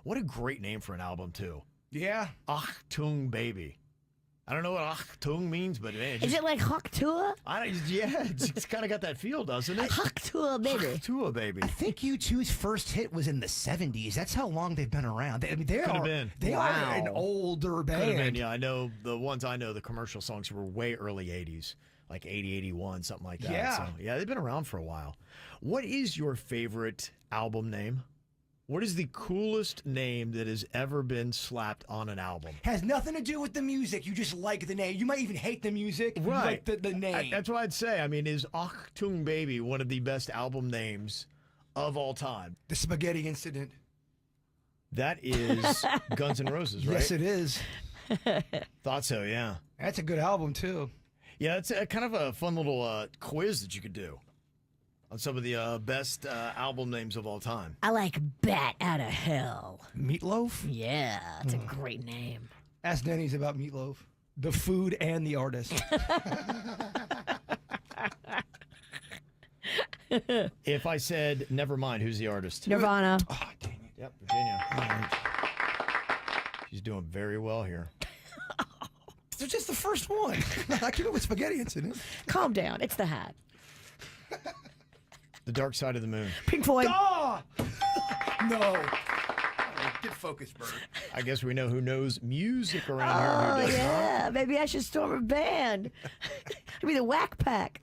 What a great name for an album, too. Yeah. Achtung Baby. I don't know what Achtung means, but man, Is it like Haktua? it's kind of got that feel, doesn't it? Haktua, baby. Achtua Baby. I think U2's first hit was in the 70s. That's how long they've been around. I mean, they are an older band. Could have been, yeah. I know the ones the commercial songs were way early 80s, like 80, 81, something like that. Yeah. So, yeah, they've been around for a while. What is your favorite album name? What is the coolest name that has ever been slapped on an album? Has nothing to do with the music. You just like the name. You might even hate the music. Right. You like the name. That's what I'd say. I mean, is Achtung Baby one of the best album names of all time? The Spaghetti Incident. That is Guns N' Roses, right? Yes, it is. Thought so, yeah. That's a good album, too. Yeah, it's kind of a fun little quiz that you could do on some of the best album names of all time. I like Bat Out of Hell. Meatloaf? Yeah, it's a great name. Ask Denny's about Meatloaf. The food and the artist. If I said never mind, who's the artist? Nirvana. Oh, dang it. Yep, Virginia. All right. She's doing very well here. It's just the first one. I came up with Spaghetti Incident. Calm down. It's the hat. The Dark Side of the Moon. Pink Floyd. Oh! No. Get focused, Bird. I guess we know who knows music around here. Oh, And who doesn't. yeah. Maybe I should storm a band. It'd be the Whack Pack.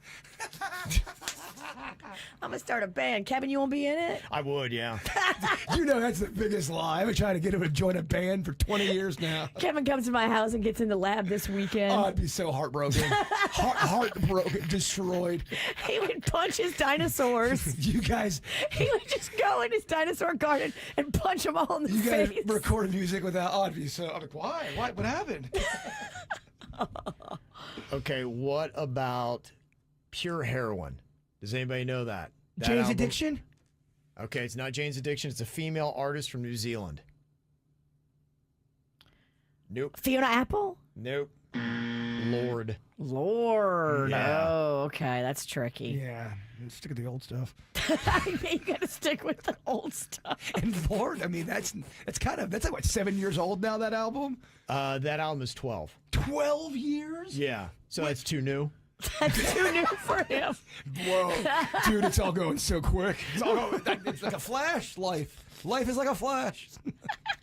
I'm going to start a band. Kevin, you want to be in it? I would, yeah. You know that's the biggest lie. I've been trying to get him to join a band for 20 years now. Kevin comes to my house and gets in the lab this weekend. Oh, I'd be so heartbroken. Heartbroken, destroyed. He would punch his dinosaurs. You guys He would just go in his dinosaur garden and punch them all in the guys face. record music without I'd be so I'm like, why? What happened? Okay, what about Pure Heroin? Does anybody know that? Jane's album? Addiction? Okay, it's not Jane's Addiction. It's a female artist from New Zealand. Nope. Fiona Apple? Nope. Lord. Lord. Yeah. Oh, okay. That's tricky. Yeah. Stick with the old stuff. You got to stick with the old stuff. And Lord, I mean that's like what, 7 years old now, that album? That album is 12. 12 years? Yeah. So that's too new. That's too new for him. Whoa. Dude, it's all going so quick. It's like a flash. Life is like a flash.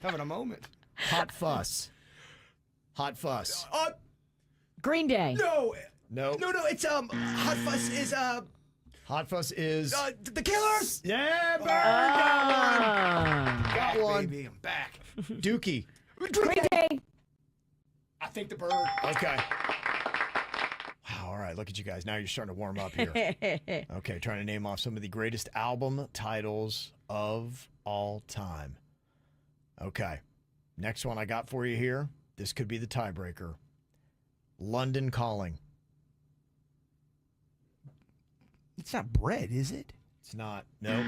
Having a moment. Hot Fuss. Hot Fuss. Green Day. No, No. it's Hot Fuss is Hot Fuss is. The Killers. Yeah, Bird. Got one. Baby, I'm back. Dookie. Green Day. I think the Bird. Okay. Wow, all right. Look at you guys. Now you're starting to warm up here. Okay, trying to name off some of the greatest album titles of all time. Okay. Next one I got for you here. This could be the tiebreaker. London Calling. It's not bread, is it? It's not. Nope.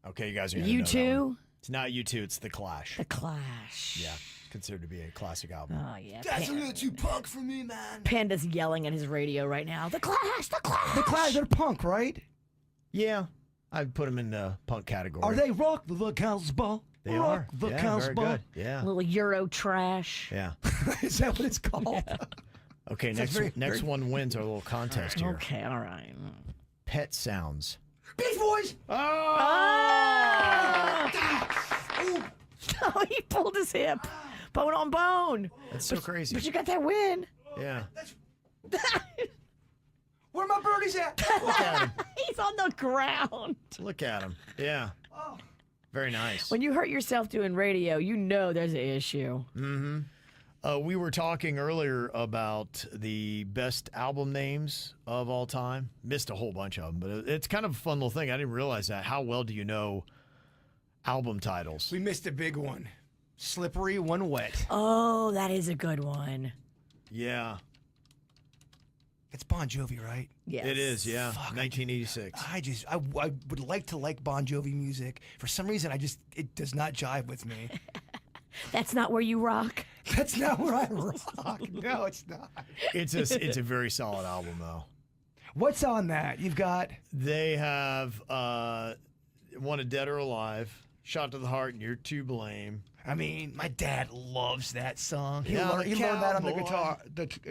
Okay, you guys are gonna know that U2. one. It's not U2. It's The Clash. The Clash. Yeah, considered to be a classic album. Oh, yeah. That's a little too punk for me, man. Panda's yelling at his radio right now. The Clash. The Clash. The Clash, they're punk, right? Yeah, I'd put them in the punk category. Are they rock the Casbah? They rock are. the Yeah, very Casbah. good. Yeah. Little Euro trash. Yeah. Is that what it's called? Okay, Sounds next one wins our little contest here. Okay, all right. Pet Sounds. Beach Boys. Oh, he pulled his hip. Bone on bone. That's so crazy. But you got that win. Yeah. Where my birdies at? Look at him. He's on the ground. Look at him. Yeah. Very nice. When you hurt yourself doing radio, you know there's an issue. We were talking earlier about the best album names of all time. Missed a whole bunch of them, but it's kind of a fun little thing. I didn't realize that. How well do you know album titles? We missed a big one. Slippery When Wet. Oh, that is a good one. Yeah, It's Bon Jovi, right? Yes. it is. Yeah, Fuck. 1986. I would like to like Bon Jovi music. For some reason, it does not jive with me. That's not where you rock. That's not where I rock. No, it's not. It's a very solid album though. What's on that? You've got They have Wanted Dead or Alive, Shot to the heart, and you're to blame. I mean, my dad loves that song. He, Yeah, he learned that on the cowboy.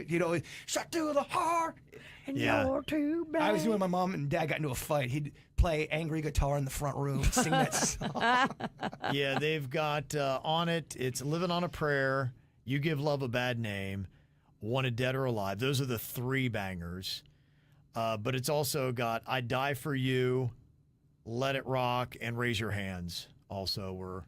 guitar. Shot to the heart. And Yeah. you're too bad. I was doing my mom and dad got into a fight. He'd play angry guitar in the front room, and sing that song. Yeah, they've got on it, it's Living on a Prayer, You Give Love a Bad Name, Wanted Dead or Alive. Those are the 3 bangers. But it's also got I Die for You, Let It Rock, and Raise Your Hands. Also were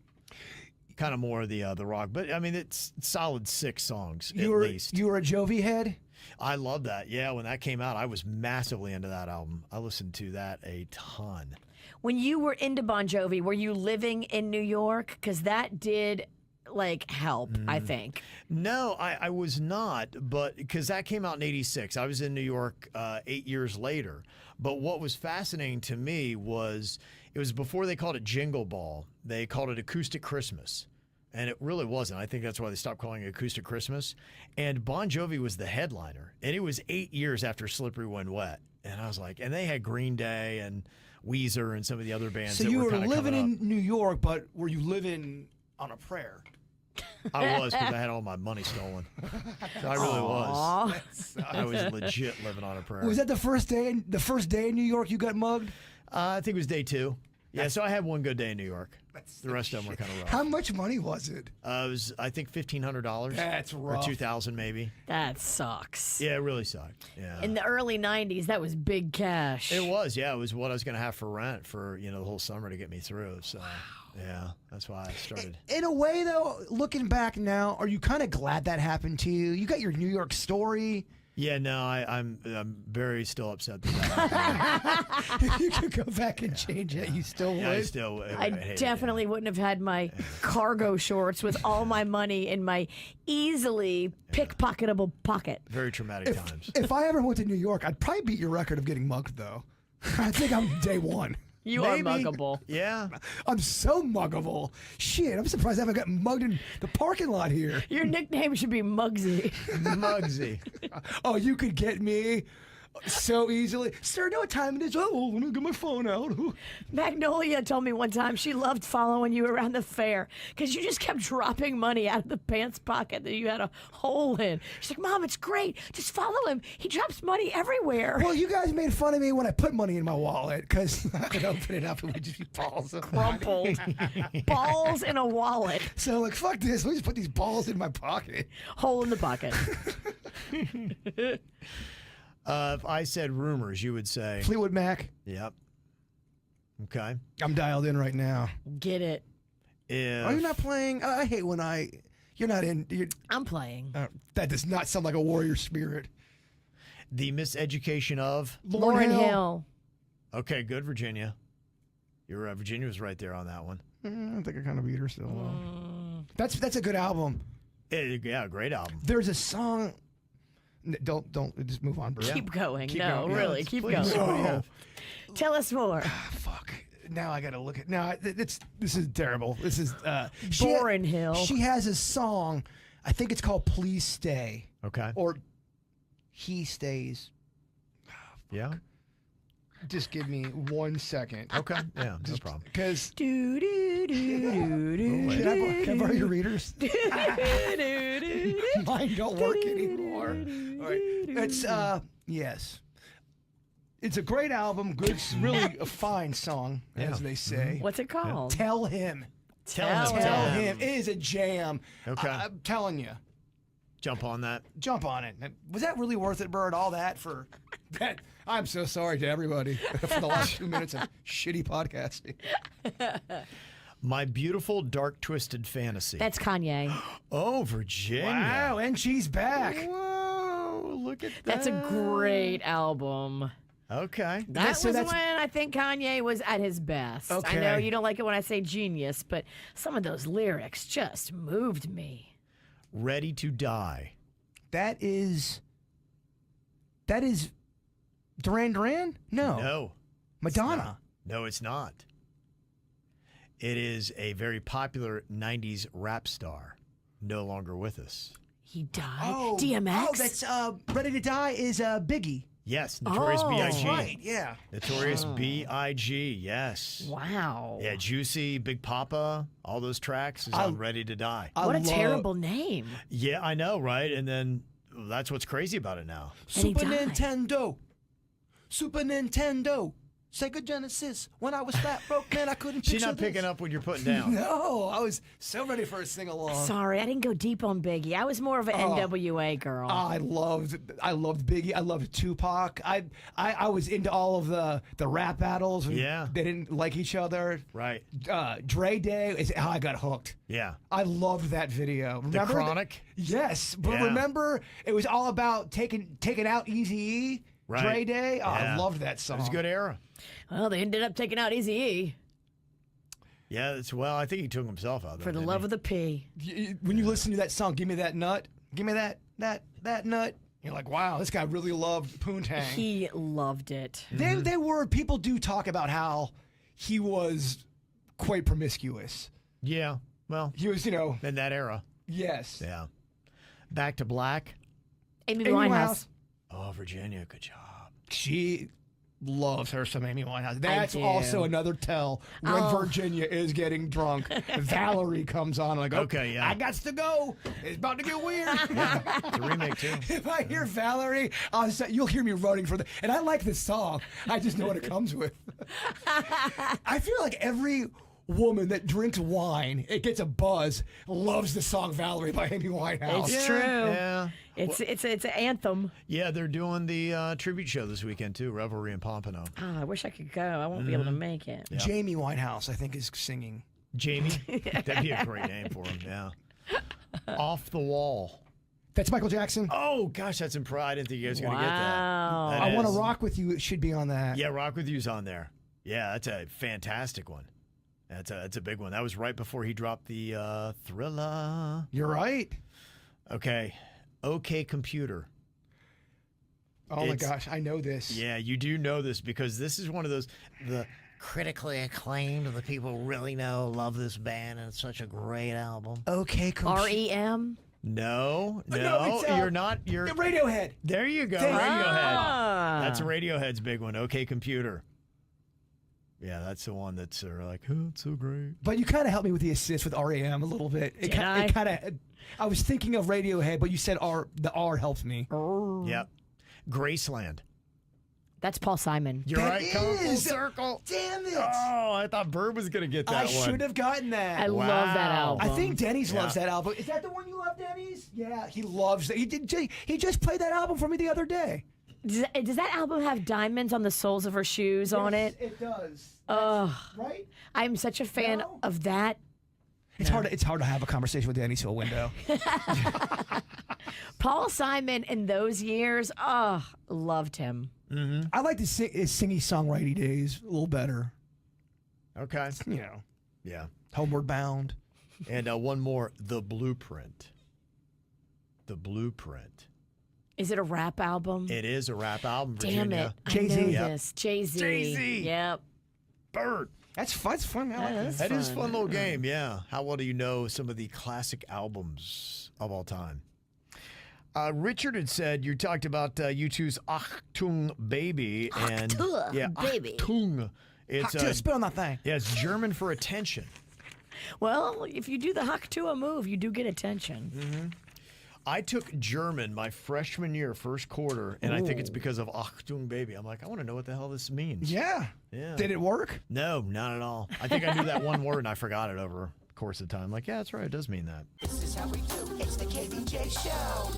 kind of more of the rock. But, I mean, it's solid 6 songs at least. You were a Jovi head? I love that. Yeah, when that came out, I was massively into that album. I listened to that a ton. When you were into Bon Jovi, were you living in New York? Because that did help, I think. No, I was not, but because that came out in '86. I was in New York 8 years later. But what was fascinating to me was it was before they called it Jingle Ball. They called it Acoustic Christmas. And it really wasn't. I think that's why they stopped calling it Acoustic Christmas. And Bon Jovi was the headliner. And it was 8 years after Slippery When Wet. And I was like, and they had Green Day and Weezer and some of the other bands. So that you were were kinda living coming in New York, but were you living on a prayer? up. I was, because I had all my money stolen. So I really was. Aw. I was legit living on a prayer. Was that the first day? The first day in New York you got mugged? I think it was day 2. Yeah, so I had one good day in New York. The rest of them were kind of rough. How much money was it? It was, I think, $1,500. That's rough. Or $2,000 maybe. That sucks. Yeah, it really sucked. Yeah. In the early 90s, that was big cash. It was, yeah. It was what I was going to have for rent for, the whole summer to get me through. So, yeah, that's why I started. In a way, though, looking back now, are you kind of glad that happened to you? You got your New York story. Yeah, no, I'm very still upset that happened. If you could go back and change it, you still would. Yeah, I still I hate it. definitely wouldn't have had my cargo shorts with all my money in my easily pickpocketable pocket. Very traumatic times. If I ever went to New York, I'd probably beat your record of getting mugged, though. I think I'm day 1. You Maybe. are muggable. Yeah. I'm so muggable. Shit, I'm surprised I haven't gotten mugged in the parking lot here. Your nickname should be Muggsy. Muggsy. Oh, you could get me so easily. Sir, know what time it is? Oh, let me get my phone out. Magnolia told me one time she loved following you around the fair because you just kept dropping money out of the pants pocket that you had a hole in. She's like, Mom, it's great. Just follow him. He drops money everywhere. Well, you guys made fun of me when I put money in my wallet because I could open it up and it would just be balls of money. Crumpled. Balls in a wallet. So, like, fuck this. Let me just put these balls in my pocket. Hole in the pocket. If I said rumors, you would say, Fleetwood Mac, yep. Okay. I'm dialed in right now. Get it. If, Are you not playing? I hate when you're not in. I'm playing. That does not sound like a warrior spirit. the miseducation of? Lauryn Hill. Okay, good, Virginia. Virginia was right there on that one. I think I kind of beat her still. That's a good album. Yeah, great album. There's a song. Don't just move on, bro. Keep going. Keep no, going. really, Yes, keep please. going. No. Tell us more. Fuck. Now I gotta look at. Now this is terrible. This is Lauryn Hill. She has a song. I think it's called "Please Stay" Okay. or "He Stays." Yeah. Just give me 1 second. Okay. Yeah, no problem. Because Do, do, do, do, can I borrow your readers? do, do, do. Mine don't work anymore. All right. It's yes. It's a great album. Good, really a fine song, as they say. What's it called? Tell him. Tell Tell him. him. It is a jam. Okay. I'm telling you. Jump on that. Jump on it. Was that really worth it, Bird? All that for that? I'm so sorry to everybody for the last 2 minutes of shitty podcasting. My Beautiful Dark Twisted Fantasy. That's Kanye. Oh, Virginia. Wow, and she's back. Whoa, look at that. That's a great album. Okay. That So was that's- when I think Kanye was at his best. I Okay. know you don't like it when I say genius, but some of those lyrics just moved me. Ready to Die. That is Duran Duran? No. No. Madonna. No, it's not. It is a very popular 90s rap star, no longer with us. He died. DMX? Oh, that's Ready to Die is Biggie. Yes, Notorious Oh. B.I.G. Right, yeah. Notorious B.I.G. Yes. Wow. Yeah, Juicy, Big Papa, all those tracks is on Ready to Die. What a love- terrible name. Yeah, I know, right? And then that's what's crazy about it now. And he Super died. Nintendo. Super Nintendo. Sega Genesis. When I was fat, broke, man, I couldn't She's picture not picking this. up what you're putting down. No, I was so ready for a sing-along. Sorry, I didn't go deep on Biggie. I was more of an NWA girl. I loved Biggie. I loved Tupac. I was into all of the rap battles. And Yeah. they didn't like each other. Right. Dre Day is how I got hooked. Yeah. I loved that video. The Remember Chronic? Yes, but Yeah. remember it was all about taking out Eazy-E. Right. Dre Day. Oh, Yeah. I loved that song. It was a good era. Well, they ended up taking out Eazy-E Yeah, well, I think he took himself out. for the love of the P. When you listen to that song, give me that nut. Give me that nut. You're like, wow, this guy really loved Poontang. He loved it. They were, people do talk about how he was quite promiscuous. Yeah, well, He was, in that era. yes. Yeah. Back to Black. Amy Amy Winehouse. Oh, Virginia, good job. She loves her some Amy Winehouse. That's do. also another tell when Oh. Virginia is getting drunk. Valerie comes on like, Okay, yeah. I got to go. It's about to get weird. It's a remake, too. If I hear Valerie, you'll hear me running for the. And I like this song. I just know what it comes with. I feel like every woman that drinks wine, it gets a buzz, loves the song Valerie by Amy Winehouse. It's true. Yeah. It's an anthem. Yeah, they're doing the tribute show this weekend, too. Revelry in Pompano. Oh, I wish I could go. I won't be able to make it. Jamie Winehouse, I think, is singing. Jamie. That'd be a great name for him, yeah. Off the Wall. That's Michael Jackson. Oh, gosh, that's in Pride. I didn't think you guys were going to get that. Wow. That I Want to is- Rock With You. It should be on that. Yeah, Rock With You's on there. Yeah, that's a fantastic one. That's a big one. That was right before he dropped the Thriller. You're right. Okay. OK Computer. Oh my It's- gosh, I know this. Yeah, you do know this because this is one of those the critically acclaimed, the people really love this band, and it's such a great album. Okay, REM. No, it's, you're not. You're Radiohead. there. You go, Thank you. Radiohead. Ah. That's Radiohead's big one. OK Computer. Yeah, that's the one that's like, oh, it's so great. But you kind of helped me with the assist with REM a little bit. Did I? It kind of. I was thinking of Radiohead, but you said the R helped me. Yep. Graceland. That's Paul Simon. You're That right. Coming full is- circle. Damn it! Oh, I thought Bird was gonna get that I one. should have gotten that. I love that Wow. album. I think Denny's loves Yeah. that album. Is that the one you love, Denny's? Yeah, he loves it. He just played that album for me the other day. Does that album have diamonds on the soles of her shoes on it? It does. Ugh. Right? I'm such a fan No. of that. It's hard to have a conversation with Denny through a window. Paul Simon in those years, loved him. I like his singy songwriting days a little better. Okay. Yeah. Homeward Bound. And one more, The Blueprint. The Blueprint. Is it a rap album? It is a rap album, Damn Virginia. it. Jay-Z. I know Yep. this. Jay-Z. Jay-Z. Yep. Bird. That's fun. It's fun. I like Yeah, this. That is a fun little game, yeah. How well do you know some of the classic albums of all time? Richard had said you talked about U2's Achtung Baby. And, Achtung Baby. Achtung. It's, Just spit on that thing. yeah, it's German for attention. Well, if you do the Haktua move, you do get attention. I took German my freshman year, first quarter, and I think it's because of Achtung Baby. I'm like, I want to know what the hell this means. Yeah. Yeah. Did it work? No, not at all. I think I knew that one word and I forgot it over the course of time. Like, yeah, that's right. It does mean that. This is how we do. It's the KBJ Show.